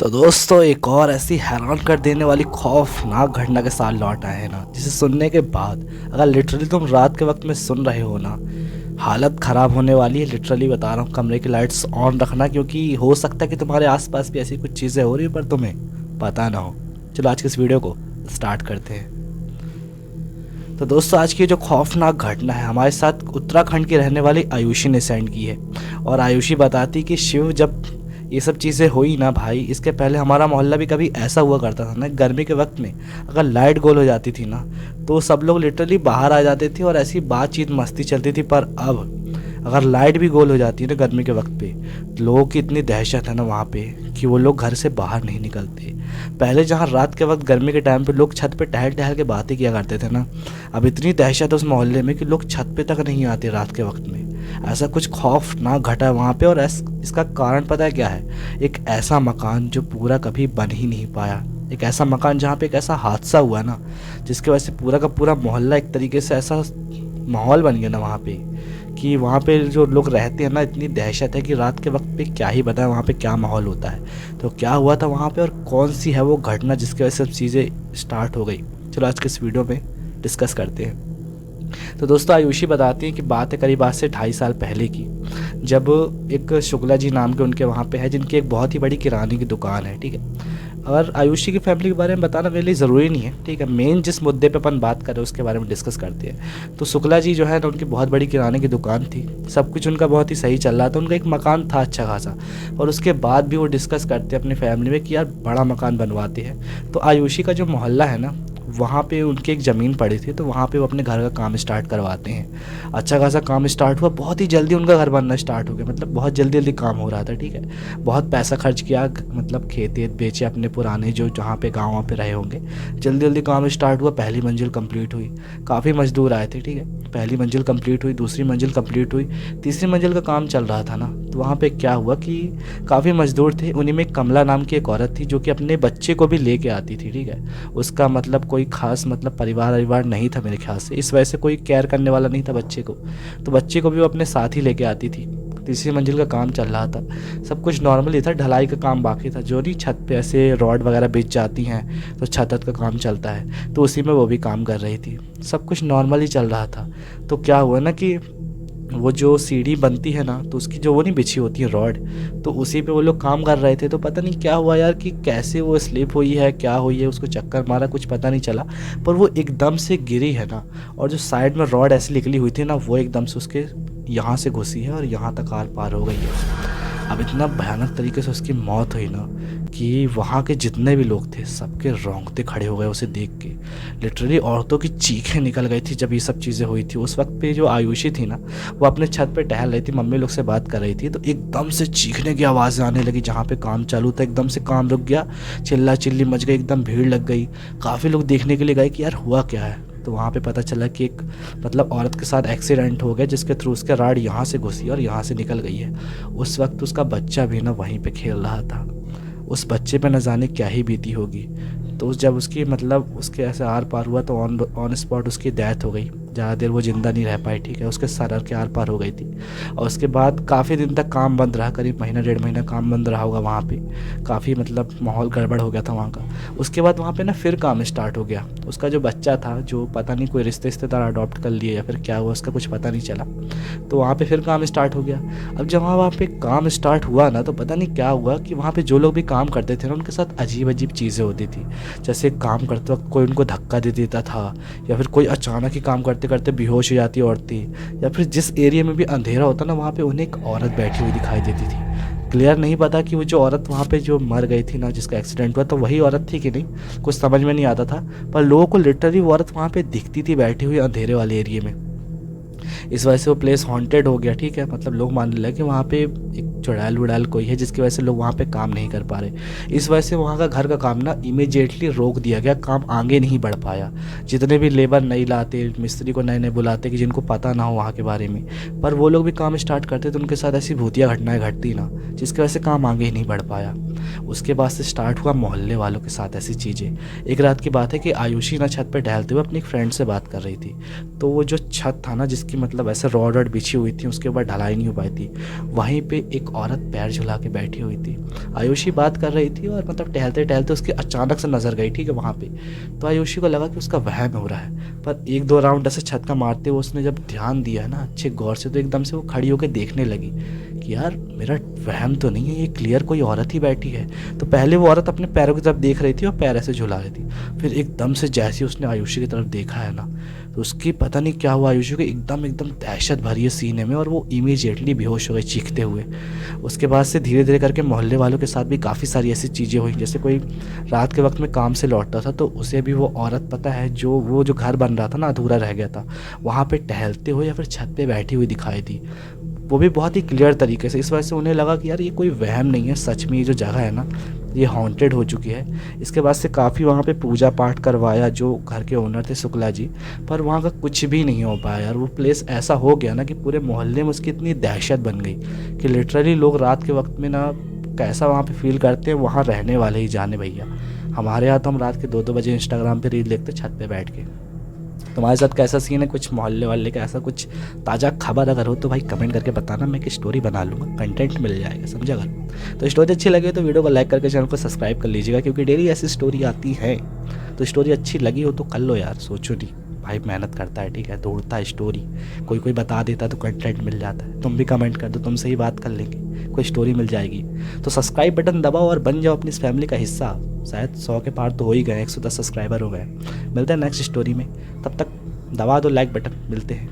तो दोस्तों एक और ऐसी हैरान कर देने वाली खौफनाक घटना के साथ लौट आए हैं ना, जिसे सुनने के बाद अगर लिटरली तुम रात के वक्त में सुन रहे हो ना, हालत ख़राब होने वाली है। लिटरली बता रहा हूँ, कमरे की लाइट्स ऑन रखना, क्योंकि हो सकता है कि तुम्हारे आसपास भी ऐसी कुछ चीज़ें हो रही हो पर तुम्हें पता ना हो। चलो आज के इस वीडियो को स्टार्ट करते हैं। तो दोस्तों आज की जो खौफनाक घटना है हमारे साथ उत्तराखंड की रहने वाली आयुषी ने सेंड की है। और आयुषी बताती कि शिव जब ये सब चीज़ें हुई ना भाई, इसके पहले हमारा मोहल्ला भी कभी ऐसा हुआ करता था ना, गर्मी के वक्त में अगर लाइट गोल हो जाती थी ना तो सब लोग लिटरली बाहर आ जाते थे और ऐसी बातचीत मस्ती चलती थी। पर अब अगर लाइट भी गोल हो जाती है ना गर्मी के वक्त पे, तो लोगों की इतनी दहशत है ना वहाँ पे कि वो लोग घर से बाहर नहीं निकलते। पहले जहाँ रात के वक्त गर्मी के टाइम पे लोग छत पे टहल टहल के बातें किया करते थे ना, अब इतनी दहशत है उस मोहल्ले में कि लोग छत पे तक नहीं आते रात के वक्त में। ऐसा कुछ खौफनाक घटा है वहाँ पे। और इसका कारण पता है क्या है? एक ऐसा मकान जो पूरा कभी बन ही नहीं पाया, एक ऐसा मकान जहाँ पे एक ऐसा हादसा हुआ ना जिसकी वजह से पूरा का पूरा मोहल्ला एक तरीके से ऐसा माहौल बन गया ना वहाँ पे कि वहाँ पे जो लोग रहते हैं ना, इतनी दहशत है कि रात के वक्त पे क्या ही बताएं वहाँ पे क्या माहौल होता है। तो क्या हुआ था वहाँ पे और कौन सी है वो घटना जिसकी वजह से सब चीज़ें स्टार्ट हो गई, चलो आज के इस वीडियो में डिस्कस करते हैं। तो दोस्तों आयुषी बताती हैं कि बात है करीब आज से 2.5 साल पहले की, जब एक शुक्ला जी नाम के उनके वहाँ पे है जिनकी एक बहुत ही बड़ी किराने की दुकान है, ठीक है। और आयुषी की फैमिली के बारे में बताना मेरे लिए ज़रूरी नहीं है, ठीक है। मेन जिस मुद्दे पे अपन बात कर रहे हैं उसके बारे में डिस्कस करते हैं। तो शुक्ला जी जो है ना, उनकी बहुत बड़ी किराने की दुकान थी, सब कुछ उनका बहुत ही सही चल रहा था, उनका एक मकान था अच्छा खासा। और उसके बाद भी वो डिस्कस करते हैं अपनी फैमिली में कि यार बड़ा मकान बनवाते हैं। तो आयुषी का जो मोहल्ला है ना, वहाँ पे उनकी एक ज़मीन पड़ी थी, तो वहाँ पे वो अपने घर का काम स्टार्ट करवाते हैं। अच्छा खासा काम स्टार्ट हुआ, बहुत ही जल्दी उनका घर बनना स्टार्ट हो गया, मतलब बहुत जल्दी जल्दी काम हो रहा था, ठीक है। बहुत पैसा खर्च किया, मतलब खेत बेचे अपने पुराने जो जहाँ पे गाँव पे रहे होंगे, जल्दी जल्दी काम स्टार्ट हुआ। पहली मंजिल कंप्लीट हुई, काफ़ी मजदूर आए थे, ठीक है। पहली मंजिल कंप्लीट हुई, दूसरी मंजिल कंप्लीट हुई, तीसरी मंजिल का काम चल रहा था ना, तो वहाँ पे क्या हुआ कि काफ़ी मजदूर थे, उन्हीं में कमला नाम की एक औरत थी जो कि अपने बच्चे को भी लेके आती थी, ठीक है। उसका मतलब कोई खास मतलब परिवार नहीं था मेरे ख्याल से, इस वजह से कोई केयर करने वाला नहीं था बच्चे को, तो बच्चे को भी वो अपने साथ ही लेके आती थी। तीसरी मंजिल का काम चल रहा था, सब कुछ नॉर्मल ही था, ढलाई का काम बाकी था। जो नहीं छत पे ऐसे रॉड वगैरह बिछ जाती हैं तो छत का काम चलता है, तो उसी में वो भी काम कर रही थी, सब कुछ नॉर्मल ही चल रहा था। तो क्या हुआ ना कि वो जो सीढ़ी बनती है ना, तो उसकी जो वो नहीं बिछी होती है रॉड, तो उसी पे वो लोग काम कर रहे थे। तो पता नहीं क्या हुआ यार कि कैसे वो स्लिप हुई है, क्या हुई है, उसको चक्कर मारा, कुछ पता नहीं चला, पर वो एकदम से गिरी है ना। और जो साइड में रॉड ऐसी निकली हुई थी ना, वो एकदम से उसके यहाँ से घुसी है और यहाँ तक आर पार हो गई है। अब इतना भयानक तरीके से उसकी मौत हुई ना कि वहाँ के जितने भी लोग थे सबके रोंगटे खड़े हो गए उसे देख के। लिटरली औरतों की चीखें निकल गई थी जब ये सब चीज़ें हुई थी। उस वक्त पे जो आयुषी थी ना, वो अपने छत पे टहल रही थी, मम्मी लोग से बात कर रही थी, तो एकदम से चीखने की आवाज़ आने लगी। जहाँ पे काम चालू था एकदम से काम रुक गया, चिल्ला चिल्ली मच गई, एकदम भीड़ लग गई। काफ़ी लोग देखने के लिए गए कि यार हुआ क्या है। तो वहाँ पे पता चला कि एक मतलब औरत के साथ एक्सीडेंट हो गया, जिसके थ्रू उसके राड यहाँ से घुसी और यहाँ से निकल गई है। उस वक्त उसका बच्चा भी ना वहीं पे खेल रहा था, उस बच्चे पे न जाने क्या ही बीती होगी। तो जब उसकी मतलब उसके ऐसे आर पार हुआ तो ऑन स्पॉट उसकी डेथ हो गई, ज़्यादा देर वो ज़िंदा नहीं रह पाई, ठीक है। उसके सर के आर पार हो गई थी। और उसके बाद काफ़ी दिन तक काम बंद रहा, करीब महीना 1.5 महीना काम बंद रहा होगा वहाँ पे। काफ़ी मतलब माहौल गड़बड़ हो गया था वहाँ का। उसके बाद वहाँ पे ना फिर काम स्टार्ट हो गया। उसका जो बच्चा था, जो पता नहीं कोई रिश्तेदार अडॉप्ट कर लिए या फिर क्या हुआ उसका कुछ पता नहीं चला, तो वहाँ पे फिर काम स्टार्ट हो गया। अब जब वहाँ पे काम स्टार्ट हुआ ना, तो पता नहीं क्या हुआ कि वहाँ पे जो लोग भी काम करते थे ना, उनके साथ अजीब अजीब चीज़ें होती थी। जैसे काम करते वक्त कोई उनको धक्का दे देता था, या फिर कोई अचानक ही काम करते करते बेहोश हो जाती औरतें, या फिर जिस एरिया में भी अंधेरा होता ना, वहाँ पे उन्हें एक औरत बैठी हुई दिखाई देती थी। क्लियर नहीं पता कि वो जो औरत वहाँ पे जो मर गई थी ना, जिसका एक्सीडेंट हुआ, तो वही औरत थी कि नहीं, कुछ समझ में नहीं आता था। पर लोगों को लिटरली वो औरत वहाँ पे दिखती थी बैठी हुई अंधेरे वाले एरिया में। इस वजह से वो प्लेस हॉन्टेड हो गया, ठीक है। मतलब लोग मानने लगे कि वहाँ पे एक चुड़ैल वुड़ैल कोई है, जिसकी वजह से लोग वहाँ पे काम नहीं कर पा रहे। इस वजह से वहाँ का घर का काम ना इमीडिएटली रोक दिया गया, काम आगे नहीं बढ़ पाया। जितने भी लेबर नहीं लाते, मिस्त्री को नए नए बुलाते कि जिनको पता ना हो वहाँ के बारे में, पर वो लोग भी काम स्टार्ट करते तो उनके साथ ऐसी भूतिया घटनाएं घटती ना, जिसकी वजह से काम आगे ही नहीं बढ़ पाया। उसके बाद से स्टार्ट हुआ मोहल्ले वालों के साथ ऐसी चीज़ें। एक रात की बात है कि आयुषी ना छत पे टहलते हुए अपनी एक फ्रेंड से बात कर रही थी। तो वो जो छत था ना, जिसकी मतलब ऐसे रॉड वॉड बिछी हुई थी, उसके ऊपर ढलाई नहीं हो पाई थी, वहीं पे एक औरत पैर झुला के बैठी हुई थी। आयुषी बात कर रही थी और मतलब टहलते टहलते उसकी अचानक से नज़र गई, ठीक है, वहाँ पे। तो आयुषी को लगा कि उसका वहम हो रहा है, पर एक दो राउंड ऐसे छत का मारते हुए उसने जब ध्यान दिया ना अच्छे गौर से, तो एकदम से वो खड़ी होकर देखने लगी कि यार मेरा वहम तो नहीं है, ये क्लियर कोई औरत ही बैठी है। तो पहले वो औरत अपने पैरों की तरफ देख रही थी और पैर ऐसे झुला रही थी, फिर एकदम से जैसे उसने आयुषी की तरफ देखा है ना, तो उसकी पता नहीं क्या हुआ, आयुषी को एकदम एकदम दहशत भरी है सीने में और वो इमीडिएटली बेहोश हो गई चीखते हुए। उसके बाद से धीरे धीरे करके मोहल्ले वालों के साथ भी काफ़ी सारी ऐसी चीज़ें हुई, जैसे कोई रात के वक्त में काम से लौटता था तो उसे भी वो औरत पता है, जो वो जो घर बन रहा था ना, अधूरा रह गया था, वहाँ पे टहलते हुए या फिर छत पे बैठी हुई दिखाई दी, वो भी बहुत ही क्लियर तरीके से। इस वजह से उन्हें लगा कि यार ये कोई वहम नहीं है, सच में ये जो जगह है ना, ये हॉन्टेड हो चुकी है। इसके बाद से काफ़ी वहाँ पे पूजा पाठ करवाया जो घर के ओनर थे शुक्ला जी, पर वहाँ का कुछ भी नहीं हो पाया यार। वो प्लेस ऐसा हो गया ना कि पूरे मोहल्ले में उसकी इतनी दहशत बन गई कि लिटरली लोग रात के वक्त में ना कैसा वहाँ पे फील करते हैं, वहाँ रहने वाले ही जाने भैया। हमारे यहाँ तो हम रात के 2-2 बजे इंस्टाग्राम पे रील देखते छत पे बैठ के। तुम्हारे साथ कैसा सीन है, कुछ मोहल्ले वाले का ऐसा कुछ ताज़ा खबर अगर हो तो भाई कमेंट करके बताना, मैं एक स्टोरी बना लूँगा, कंटेंट मिल जाएगा, समझा। अगर तो स्टोरी अच्छी लगे तो वीडियो को लाइक करके चैनल को सब्सक्राइब कर लीजिएगा, क्योंकि डेली ऐसी स्टोरी आती है। तो स्टोरी अच्छी लगी हो तो कर लो यार, सोचो नहीं, भाई मेहनत करता है, ठीक है, दौड़ता है स्टोरी, कोई कोई बता देता तो कंटेंट मिल जाता है। तुम भी कमेंट कर दो, तुमसे ही बात कर लेंगे, कोई स्टोरी मिल जाएगी। तो सब्सक्राइब बटन दबाओ और बन जाओ अपनी इस फैमिली का हिस्सा। शायद 100 के पार तो हो ही गए, 110 सब्सक्राइबर हो गए। मिलते हैं नेक्स्ट स्टोरी में, तब तक दबा दो लाइक बटन। मिलते हैं।